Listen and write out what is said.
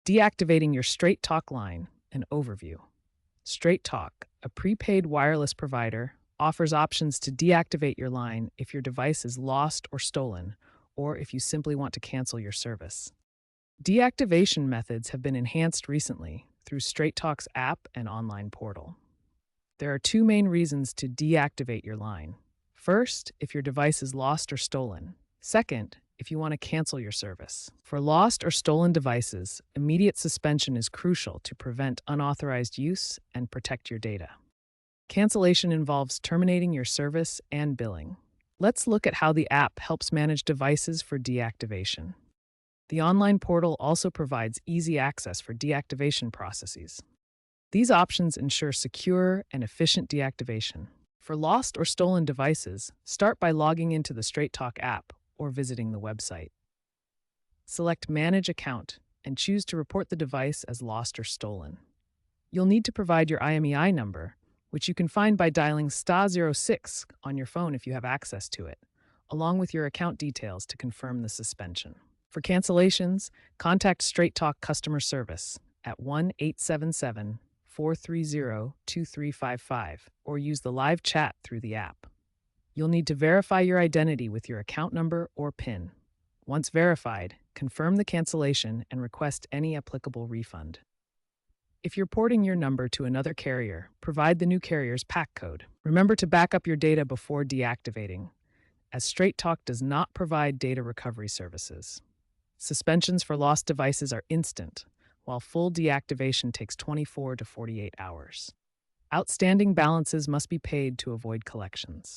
Deactivating your Straight Talk line, an overview. Straight Talk, a prepaid wireless provider, offers options to deactivate your line if your device is lost or stolen, or if you simply want to cancel your service. Deactivation methods have been enhanced recently through Straight Talk's app and online portal. There are two main reasons to deactivate your line. First, if your device is lost or stolen. Second, if you want to cancel your service. For lost or stolen devices, immediate suspension is crucial to prevent unauthorized use and protect your data. Cancellation involves terminating your service and billing. Let's look at how the app helps manage devices for deactivation. The online portal also provides easy access for deactivation processes. These options ensure secure and efficient deactivation. For lost or stolen devices, start by logging into the Straight Talk app or visiting the website. Select Manage Account and choose to report the device as lost or stolen. You'll need to provide your IMEI number, which you can find by dialing *06 on your phone if you have access to it, along with your account details to confirm the suspension. For cancellations, contact Straight Talk customer service at 1-877-430-2355 or use the live chat through the app. You'll need to verify your identity with your account number or PIN. Once verified, confirm the cancellation and request any applicable refund. If you're porting your number to another carrier, provide the new carrier's PAC code. Remember to back up your data before deactivating, as Straight Talk does not provide data recovery services. Suspensions for lost devices are instant, while full deactivation takes 24 to 48 hours. Outstanding balances must be paid to avoid collections.